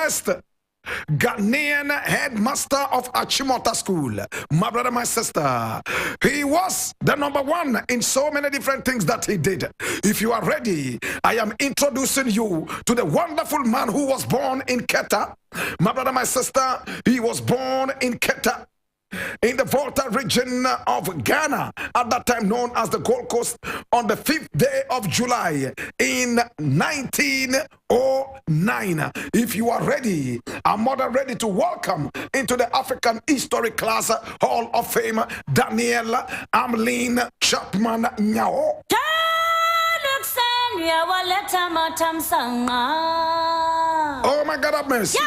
first Ghanaian headmaster of Achimota School. My brother, my sister, he was the #1 in so many different things that he did. If you are ready, I am introducing you to the wonderful man who was born in Keta. My brother, my sister, he was born in Keta, in the Volta region of Ghana, at that time known as the Gold Coast, on the 5th day of July in 1909. If you are ready, I'm more than ready to welcome into the African History Class Hall of Fame, Daniel Ahmling Chapman Nyaho. Oh my God, have mercy.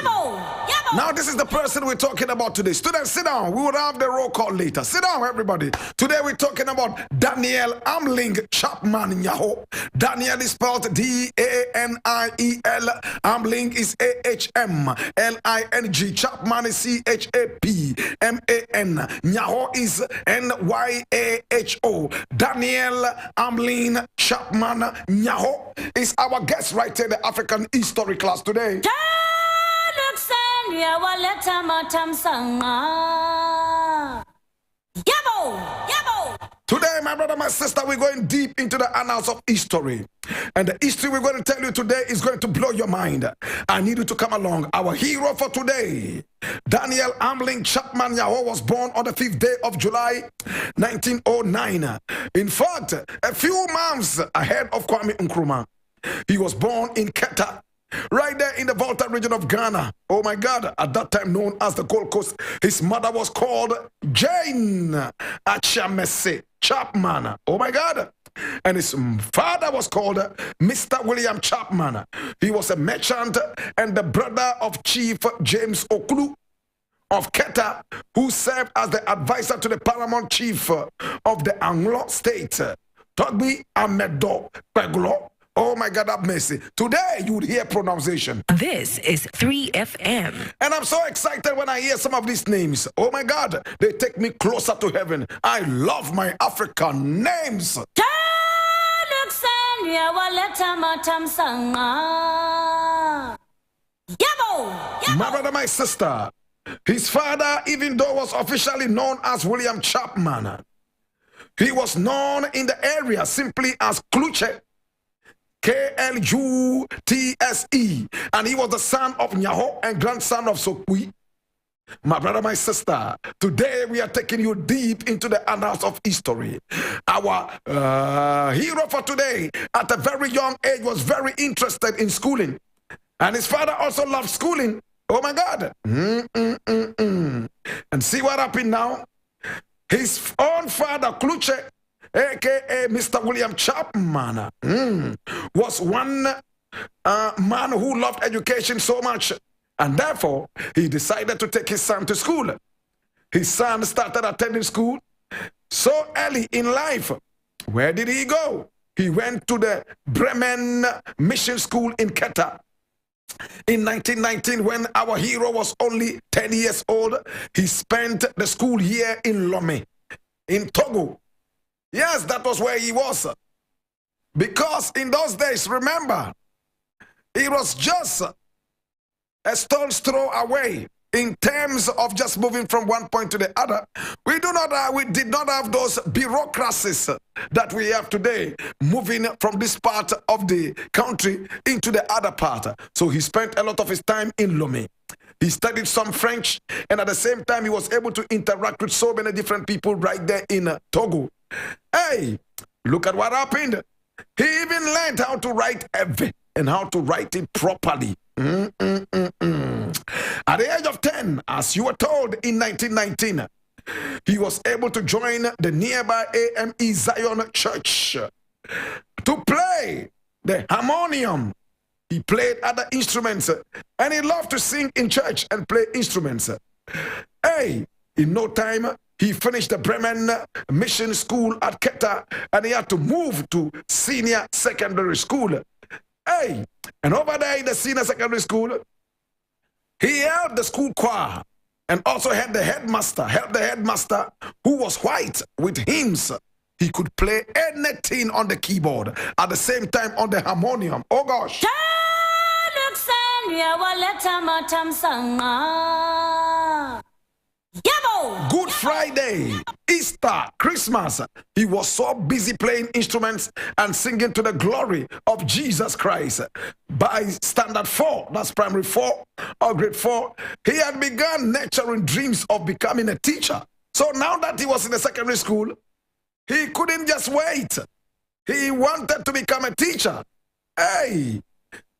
Now this is the person we're talking about today. Students, sit down. We will have the roll call later. Sit down, everybody. Today we're talking about Daniel Ahmling Chapman Nyaho. Daniel is spelled D-A-N-I-E-L. Ahmling is A-H-M-L-I-N-G. Chapman is C-H-A-P-M-A-N. Nyaho is N-Y-A-H-O. Daniel Ahmling Chapman Nyaho is our guest right here in the African History Class today. Today, my brother, my sister, we're going deep into the annals of history. And the history we're going to tell you today is going to blow your mind. I need you to come along. Our hero for today, Daniel Ahmling Chapman Nyaho, was born on the 5th day of July, 1909. In fact, a few months ahead of Kwame Nkrumah. He was born in Keta, right there in the Volta region of Ghana. Oh my God, at that time known as the Gold Coast. His mother was called Jane Achamese Chapman. Oh my God. And his father was called Mr. William Chapman. He was a merchant and the brother of Chief James Okulu of Keta, who served as the advisor to the paramount chief of the Anglo state, Togbi Amedo Peglo. Oh my God, have mercy. Today you would hear pronunciation. This is 3FM. And I'm so excited when I hear some of these names. Oh my God, they take me closer to heaven. I love my African names. My brother, my sister, his father, even though was officially known as William Chapman, he was known in the area simply as Kluche. K-L-U-T-S-E, and he was the son of Nyaho and grandson of Sokwi. My brother, my sister, today we are taking you deep into the annals of history. Our hero for today, at a very young age, was very interested in schooling, and his father also loved schooling. Oh my God. And see what happened now? His own father, Kluche, aka Mr. William Chapman, was one man who loved education so much, and therefore he decided to take his son to school. His son started attending school so early in life. Where did he go? He went to the Bremen Mission School in Keta. In 1919, when our hero was only 10 years old, he spent the school year in Lomé, in Togo. Yes, that was where he was. Because in those days, remember, it was just a stone's throw away in terms of just moving from one point to the other. We did not have those bureaucracies that we have today, moving from this part of the country into the other part. So he spent a lot of his time in Lomé. He studied some French, and at the same time, he was able to interact with so many different people right there in Togo. Hey, look at what happened. He even learned how to write Ewe and how to write it properly. At the age of 10, as you were told, in 1919, he was able to join the nearby AME Zion Church to play the harmonium. He played other instruments, and he loved to sing in church and play instruments. Hey, in no time, he finished the Bremen Mission School at Keta, and he had to move to senior secondary school. Hey, and over there in the senior secondary school, he held the school choir and also had the headmaster who was white with hymns. He could play anything on the keyboard at the same time on the harmonium. Oh gosh. Good Friday, Easter, Christmas, he was so busy playing instruments and singing to the glory of Jesus Christ. By standard 4, that's primary 4 or grade 4, he had begun nurturing dreams of becoming a teacher. So now that he was in the secondary school, he couldn't just wait. He wanted to become a teacher. Hey!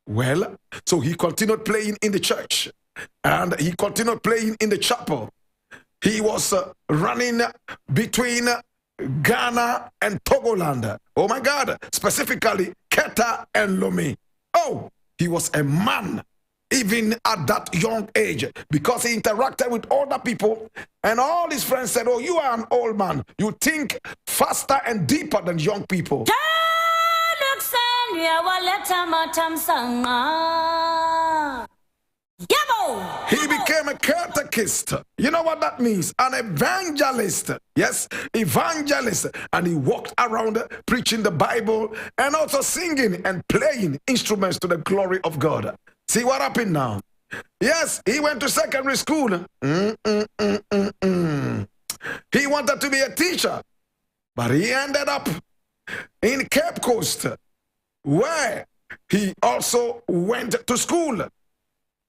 Well, so he continued playing in the church and he continued playing in the chapel. He was running between Ghana and Togoland. Oh my God, specifically Keta and Lomé. Oh, he was a man even at that young age because he interacted with older people and all his friends said, oh, you are an old man. You think faster and deeper than young people. He became a catechist. You know what that means? An evangelist. Yes, evangelist. And he walked around preaching the Bible and also singing and playing instruments to the glory of God. See what happened now? Yes, he went to secondary school. He wanted to be a teacher, but he ended up in Cape Coast, where he also went to school.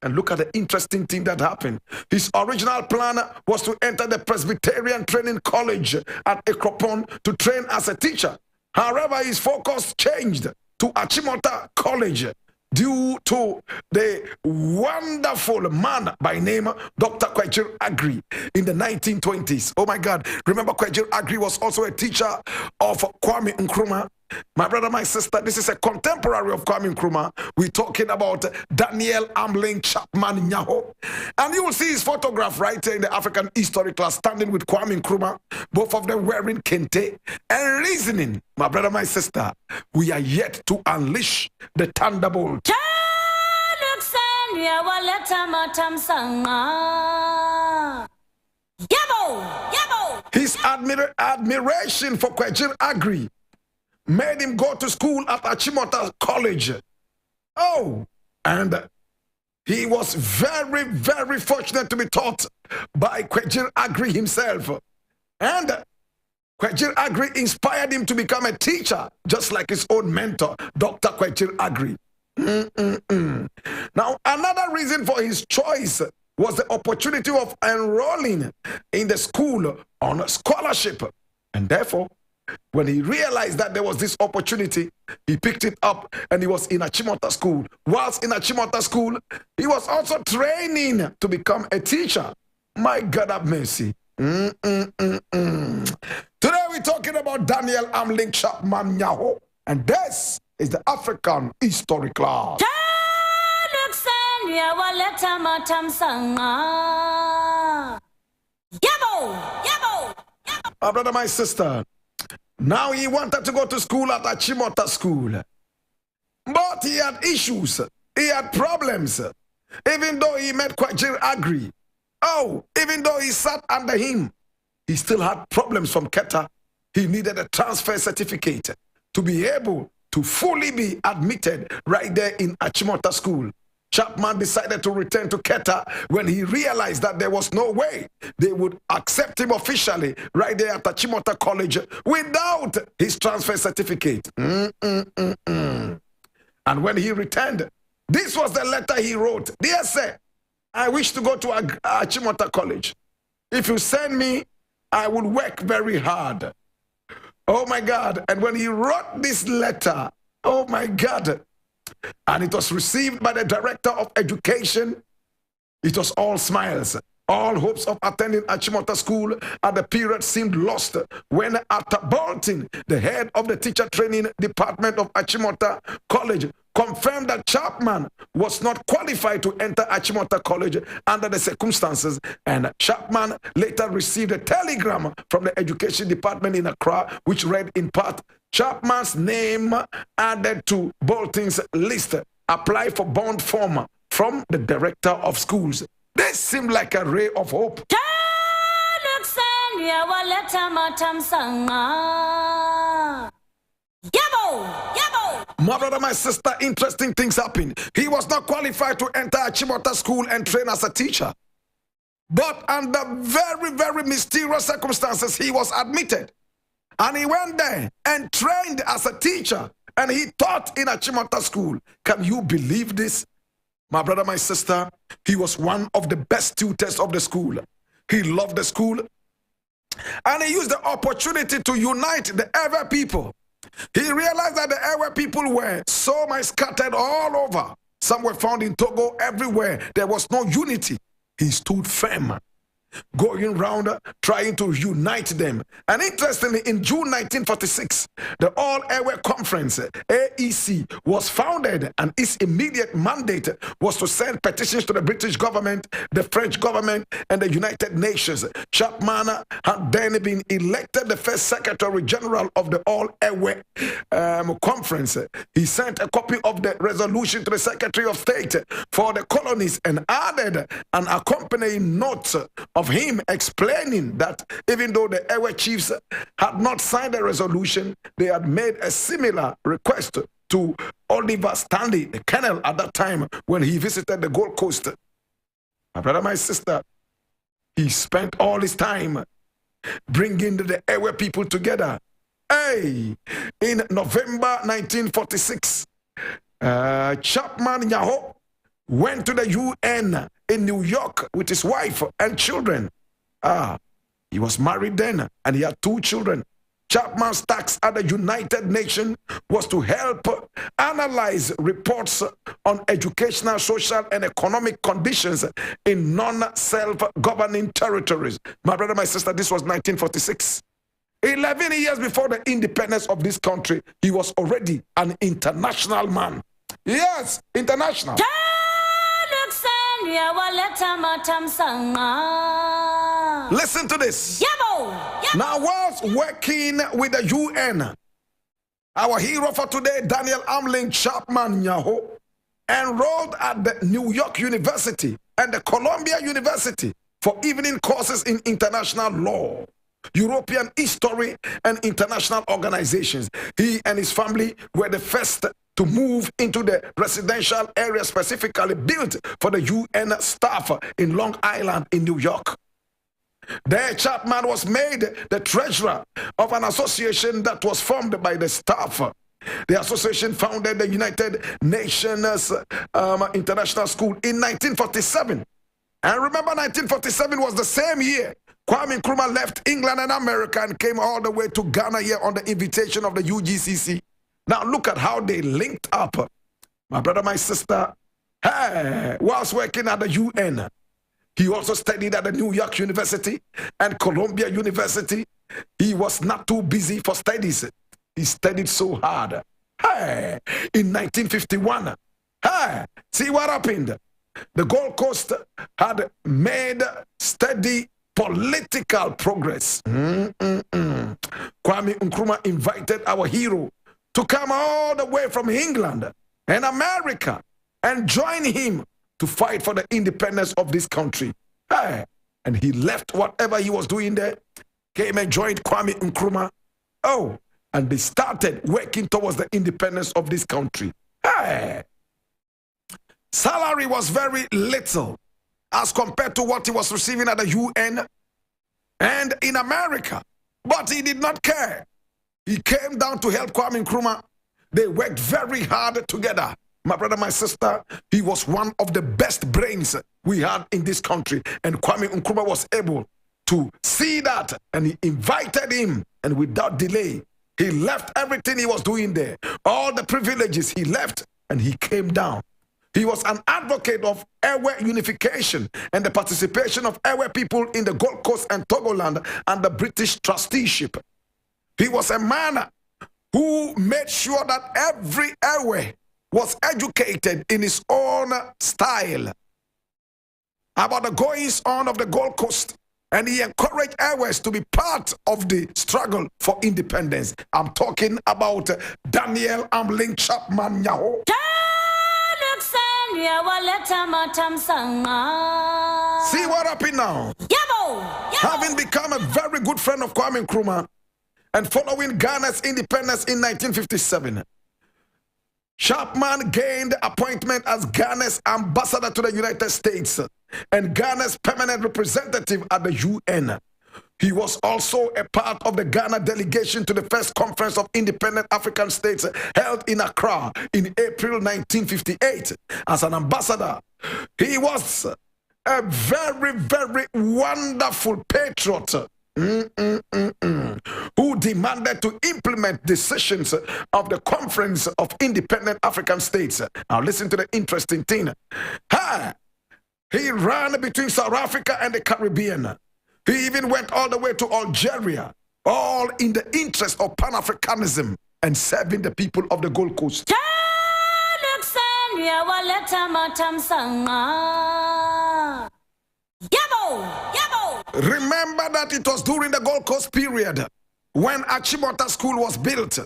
And look at the interesting thing that happened. His original plan was to enter the Presbyterian Training College at Ekropon to train as a teacher. However, his focus changed to Achimota College due to the wonderful man by name Dr. Kwejir Agri in the 1920s. Oh my God. Remember, Kwejir Agri was also a teacher of Kwame Nkrumah. My brother, my sister, this is a contemporary of Kwame Nkrumah. We're talking about Daniel Ahmling, Chapman, Nyaho. And you will see his photograph right here in the African history class, standing with Kwame Nkrumah, both of them wearing kente and reasoning. My brother, my sister, we are yet to unleash the thunderbolt. His admiration for Kwejir Agri made him go to school at Achimota College. Oh, and he was very, very fortunate to be taught by Kwejir Agri himself. And Kwejir Agri inspired him to become a teacher, just like his own mentor, Dr. Kwejir Agri. Now, another reason for his choice was the opportunity of enrolling in the school on a scholarship. And therefore, when he realized that there was this opportunity, he picked it up and he was in Achimota School. Whilst in Achimota School, he was also training to become a teacher. My God have mercy. Today we're talking about Daniel Ahmling Chapman Nyaho, and this is the African History Class. My brother, my sister, now he wanted to go to school at Achimota School. But he had issues. He had problems. Even though he met Kwejir Agri. Oh, even though he sat under him, he still had problems from Keta. He needed a transfer certificate to be able to fully be admitted right there in Achimota School. Chapman decided to return to Keta when he realized that there was no way they would accept him officially right there at Achimota College without his transfer certificate. And when he returned, this was the letter he wrote. Dear sir, I wish to go to Achimota College. If you send me, I will work very hard. Oh my God. And when he wrote this letter, oh my God, and it was received by the director of education, it was all smiles. All hopes of attending Achimota School at the period seemed lost when Arthur Bolton, the head of the teacher training department of Achimota College, confirmed that Chapman was not qualified to enter Achimota College under the circumstances, and Chapman later received a telegram from the education department in Accra, which read in part, Chapman's name added to Bolton's list. Apply for bond form from the director of schools. This seemed like a ray of hope. My brother, my sister, interesting things happened. He was not qualified to enter Achimota school and train as a teacher. But under very, very mysterious circumstances, he was admitted. And he went there and trained as a teacher. And he taught in Achimota school. Can you believe this? My brother, my sister, he was one of the best tutors of the school. He loved the school. And he used the opportunity to unite the Ewe people. He realized that the Ewe people were so much scattered all over. Some were found in Togo, everywhere. There was no unity. He stood firm, going around trying to unite them. And interestingly, in June 1946, the All Ewe Conference, AEC, was founded, and its immediate mandate was to send petitions to the British government, the French government, and the United Nations. Chapman had then been elected the first Secretary General of the All Ewe Conference. He sent a copy of the resolution to the Secretary of State for the colonies and added an accompanying note of him explaining that even though the Ewe chiefs had not signed the resolution, they had made a similar request to Oliver Stanley, the colonel at that time when he visited the Gold Coast. My brother, my sister, he spent all his time bringing the Ewe people together. Hey, in November 1946, Chapman Nyaho went to the UN in New York with his wife and children. He was married then, and he had 2 children. Chapman's task at the United Nations was to help analyze reports on educational, social, and economic conditions in non-self-governing territories. My brother, my sister, this was 1946. 11 years before the independence of this country, he was already an international man. Yes, international. Listen to this. Now, whilst working with the UN, our hero for today, Daniel Ahmling Chapman Nyaho, enrolled at the New York University and the Columbia University for evening courses in international law, European history, and international organizations. He and his family were the first to move into the residential area specifically built for the UN staff in Long Island in New York. There, Chapman was made the treasurer of an association that was formed by the staff. The association founded the United Nations International School in 1947. And remember, 1947 was the same year Kwame Nkrumah left England and America and came all the way to Ghana here on the invitation of the UGCC. Now look at how they linked up. My brother, my sister, hey, whilst working at the UN, he also studied at the New York University and Columbia University. He was not too busy for studies. He studied so hard. Hey, in 1951, hey, see what happened? The Gold Coast had made steady political progress. Kwame Nkrumah invited our hero to come all the way from England and America and join him to fight for the independence of this country. Hey, and he left whatever he was doing there, came and joined Kwame Nkrumah. Oh, and they started working towards the independence of this country. Hey, salary was very little as compared to what he was receiving at the UN and in America, but he did not care. He came down to help Kwame Nkrumah. They worked very hard together. My brother, my sister, he was one of the best brains we had in this country. And Kwame Nkrumah was able to see that, and he invited him. And without delay, he left everything he was doing there. All the privileges he left, and he came down. He was an advocate of Ewe unification and the participation of Ewe people in the Gold Coast and Togoland and the British trusteeship. He was a man who made sure that every Ewe was educated in his own style about the goings on of the Gold Coast, and he encouraged Ewes to be part of the struggle for independence. I'm talking about Daniel Ahmling Chapman Nyaho. See what happened now? Having become a very good friend of Kwame Nkrumah and following Ghana's independence in 1957, Chapman gained appointment as Ghana's ambassador to the United States and Ghana's permanent representative at the UN. He was also a part of the Ghana delegation to the first conference of independent African states held in Accra in April 1958. As an ambassador, he was a very, very wonderful patriot who demanded to implement decisions of the Conference of Independent African States. Now listen to the interesting thing. He ran between South Africa and the Caribbean. He even went all the way to Algeria, all in the interest of Pan-Africanism and serving the people of the Gold Coast. Remember that it was during the Gold Coast period when Achimota School was built.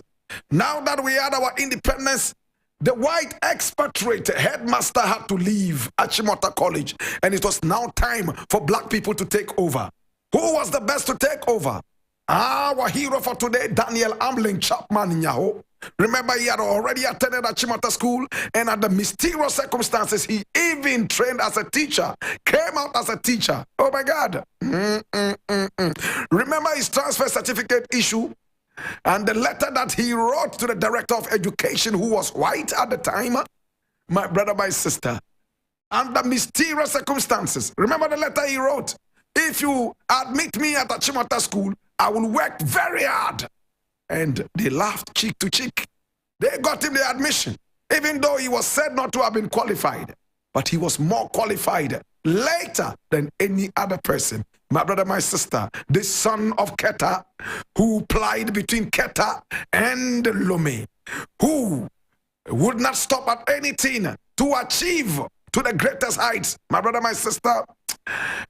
Now that we had our independence, the white expatriate headmaster had to leave Achimota College, and it was now time for black people to take over. Who was the best to take over? Our hero for today, Ahmling Chapman Nyaho. Remember, he had already attended Achimota School, and under mysterious circumstances, he even trained as a teacher, came out as a teacher. Oh my God. Remember his transfer certificate issue and the letter that he wrote to the director of education, who was white at the time? My brother, my sister, under mysterious circumstances. Remember the letter he wrote? If you admit me at Achimota School, I will work very hard. And they laughed cheek to cheek. They got him the admission, even though he was said not to have been qualified. But he was more qualified later than any other person. My brother, my sister, the son of Keta, who plied between Keta and Lome, who would not stop at anything to achieve to the greatest heights. My brother, my sister,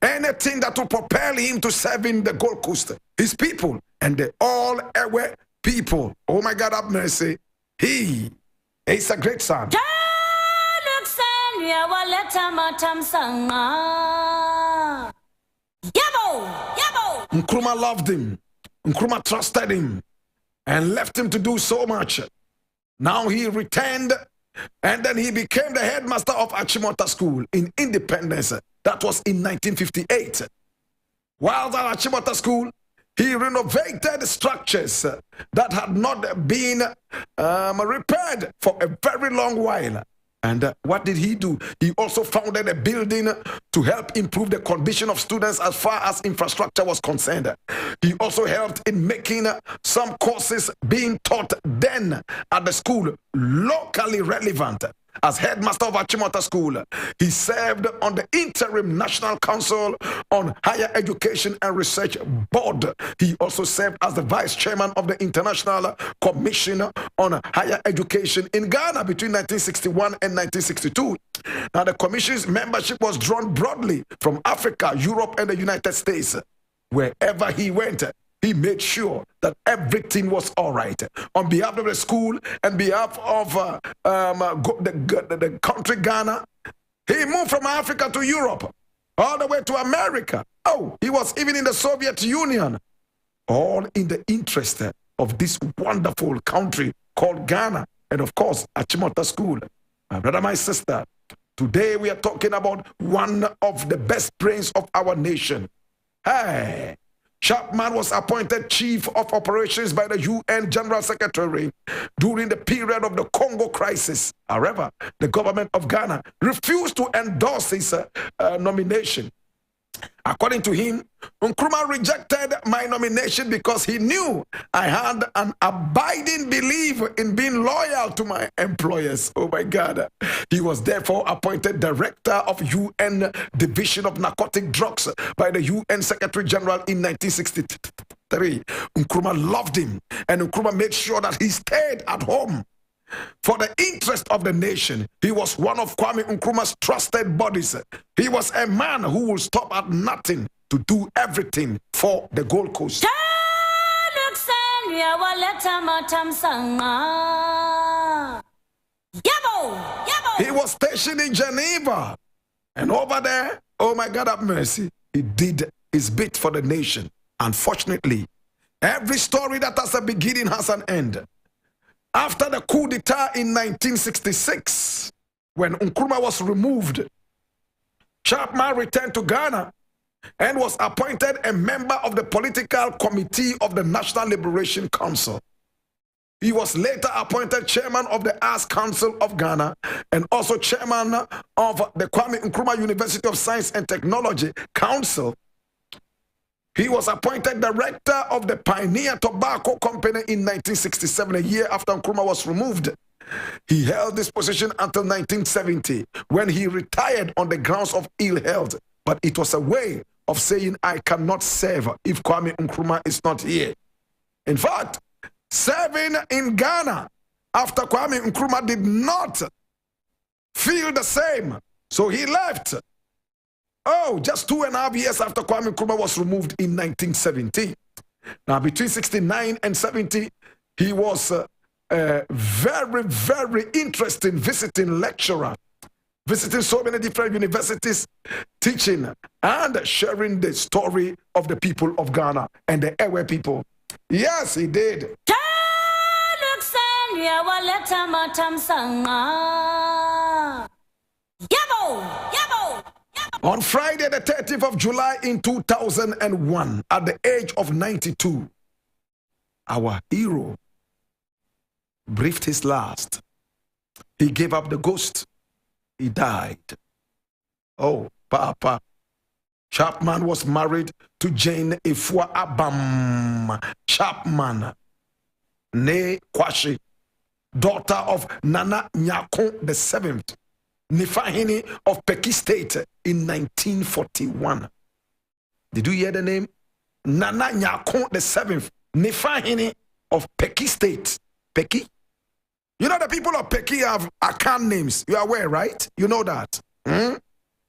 anything that will propel him to serving the Gold Coast, his people, and the all Ewe people. Oh my God, have mercy. He is a great son. Nkrumah loved him. Nkrumah trusted him and left him to do so much. Now he returned, and then he became the headmaster of Achimota School in Independence. That was in 1958. While at Achimota School, he renovated structures that had not been repaired for a very long while. And what did he do? He also founded a building to help improve the condition of students as far as infrastructure was concerned. He also helped in making some courses being taught then at the school locally relevant. As headmaster of Achimota School, he served on the interim National Council on Higher Education and Research Board. He also served as the vice chairman of the International Commission on Higher Education in Ghana between 1961 and 1962. Now, the commission's membership was drawn broadly from Africa, Europe, and the United States. Wherever he went, he made sure that everything was all right. On behalf of the school and behalf of the country Ghana, he moved from Africa to Europe, all the way to America. Oh, he was even in the Soviet Union, all in the interest of this wonderful country called Ghana, and of course, Achimota School. My brother, my sister, today we are talking about one of the best brains of our nation. Hey! Chapman was appointed Chief of Operations by the UN General Secretary during the period of the Congo crisis. However, the government of Ghana refused to endorse his nomination. According to him, Nkrumah rejected my nomination because he knew I had an abiding belief in being loyal to my employers. Oh my God. He was therefore appointed Director of UN Division of Narcotic Drugs by the UN Secretary General in 1963. Nkrumah loved him, and Nkrumah made sure that he stayed at home for the interest of the nation. He was one of Kwame Nkrumah's trusted buddies. He was a man who will stop at nothing to do everything for the Gold Coast. He was stationed in Geneva, and over there, oh my God, have mercy, he did his bit for the nation. Unfortunately, every story that has a beginning has an end. After the coup d'etat in 1966, when Nkrumah was removed, Chapman returned to Ghana and was appointed a member of the political committee of the National Liberation Council. He was later appointed chairman of the Arts Council of Ghana and also chairman of the Kwame Nkrumah University of Science and Technology Council. He was appointed director of the Pioneer Tobacco Company in 1967, a year after Nkrumah was removed. He held this position until 1970, when he retired on the grounds of ill health. But it was a way of saying, I cannot serve if Kwame Nkrumah is not here. In fact, serving in Ghana after Kwame Nkrumah did not feel the same, so he left. Oh, just 2.5 years after Kwame Nkrumah was removed in 1970. Now, between 69 and 70, he was a very, very interesting visiting lecturer, visiting so many different universities, teaching and sharing the story of the people of Ghana and the Ewe people. Yes, he did. On Friday, the 30th of July in 2001, at the age of 92, our hero breathed his last. He gave up the ghost. He died. Oh, Papa. Chapman was married to Jane Efua Abam Chapman, ne Kwashi, daughter of Nana Nyaho the Seventh, Nifahini of Peki State in 1941. Did you hear the name? Nana Nyaho the Seventh, Nifahini of Peki State. Peki? You know the people of Peki have Akan names. You are aware, right? You know that.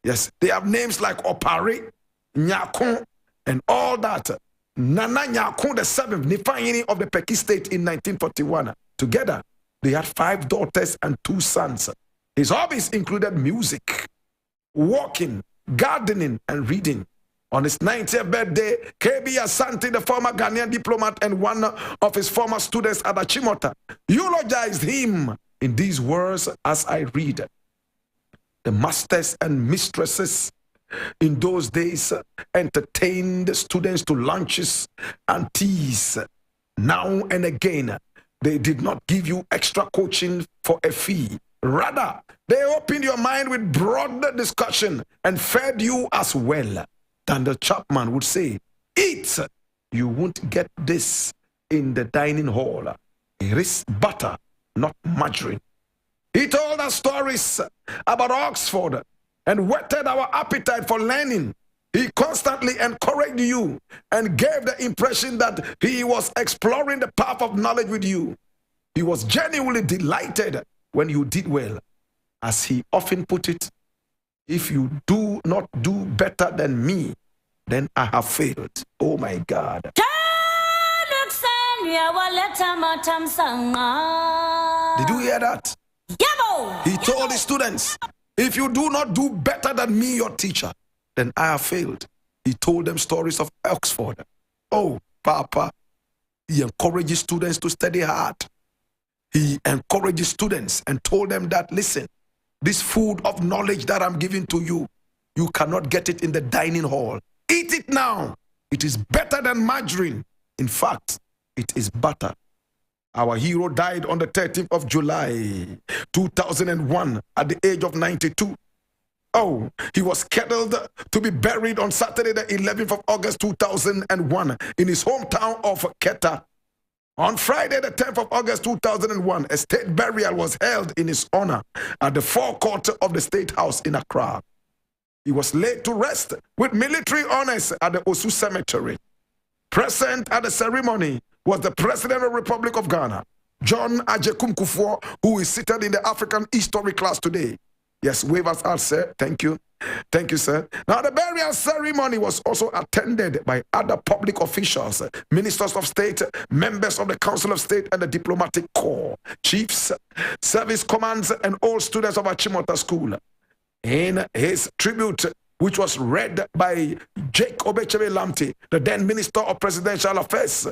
Yes, they have names like Opari, Nyako, and all that. Nana Nyako the Seventh, Nifahini of the Peki State in 1941. Together, they had 5 daughters and 2 sons. His hobbies included music, walking, gardening, and reading. On his 90th birthday, KB Asante, the former Ghanaian diplomat and one of his former students at Achimota, eulogized him in these words as I read. The masters and mistresses in those days entertained students to lunches and teas. Now and again, they did not give you extra coaching for a fee. Rather, they opened your mind with broad discussion and fed you as well. Daniel Chapman would say, eat. You won't get this in the dining hall. It is butter, not margarine. He told us stories about Oxford and whetted our appetite for learning. He constantly encouraged you and gave the impression that he was exploring the path of knowledge with you. He was genuinely delighted when you did well. As he often put it, if you do not do better than me, then I have failed. Oh my God. Did you hear that? He told his students, if you do not do better than me, your teacher, then I have failed. He told them stories of Oxford. Oh, Papa. He encourages students to study hard. He encourages students and told them that, listen, this food of knowledge that I'm giving to you, you cannot get it in the dining hall. Eat it now. It is better than margarine. In fact, it is butter. Our hero died on the 30th of July, 2001, at the age of 92. Oh, he was scheduled to be buried on Saturday, the 11th of August, 2001, in his hometown of Keta. On Friday, the 10th of August, 2001, a state burial was held in his honor at the forecourt of the State House in Accra. He was laid to rest with military honors at the Osu Cemetery. Present at the ceremony was the President of the Republic of Ghana, John Agyekum Kufuor, who is seated in the African History class today. Yes, wave us out, sir. Thank you. Thank you, sir. Now, the burial ceremony was also attended by other public officials, ministers of state, members of the Council of State and the Diplomatic Corps, chiefs, service commands, and all students of Achimota School. In his tribute, which was read by Jake Obechebe Lamte, the then Minister of Presidential Affairs,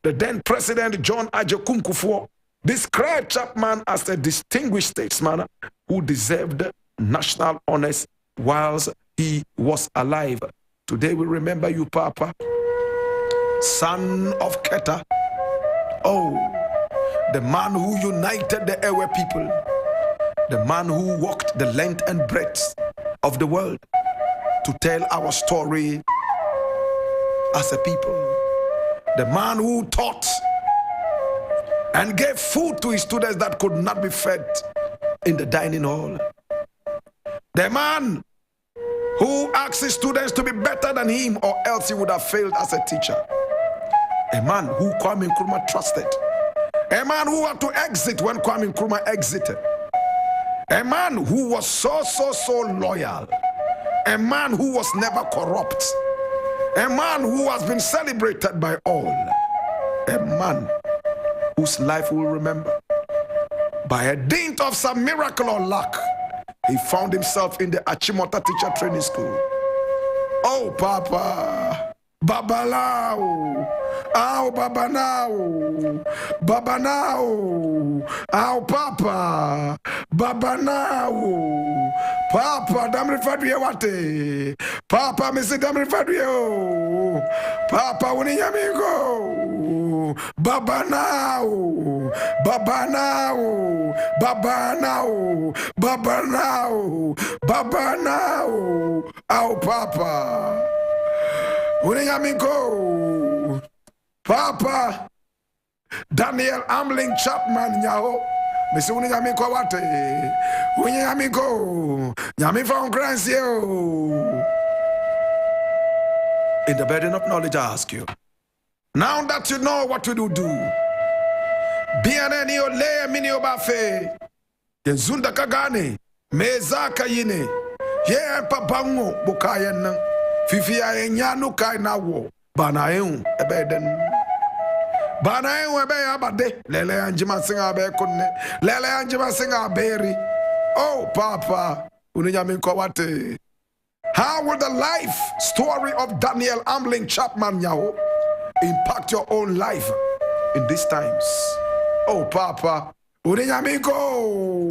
the then President John Agyekum Kufuor described Chapman as a distinguished statesman who deserved national honors whilst he was alive. Today we remember you, Papa, son of Keta. Oh, the man who united the Ewe people, the man who walked the length and breadth of the world to tell our story as a people, the man who taught and gave food to his students that could not be fed in the dining hall, the man who asked his students to be better than him or else he would have failed as a teacher, a man who Kwame Nkrumah trusted, a man who had to exit when Kwame Nkrumah exited, a man who was so loyal, a man who was never corrupt, a man who has been celebrated by all, a man whose life we will remember. By a dint of some miracle or luck, he found himself in the Achimota Teacher Training School. Oh, Papa, Babalao, Ow, Babanao, Babanao, Ow, Papa, Babanao, Papa, Damri Fadriawate, Papa, Missy Damri Fadrio, Papa, Uniamigo, Babanao, Babanao, Babanao, Babanao, Babanao, Ow, Papa. Uniamigo, Papa, Daniel Ahmling Chapman Nyaho, Miss Uniamigo Wate, Uniamigo, Yami found grants you. In the burden of knowledge, I ask you, now that you know what to do, Bianani ole mini obafe, Yenzunda Kagane, Mezaka Yine, Ye Papango, Bukayan. Fifia enyanu kai na wo banaeun ebeden banaeun ebe abade lele anjima singa be kunne lele anjima singa beri. Oh Papa, uninyami kwate, how will the life story of Daniel Ahmling Chapman Nyaho impact your own life in these times? Oh Papa, uninyami go.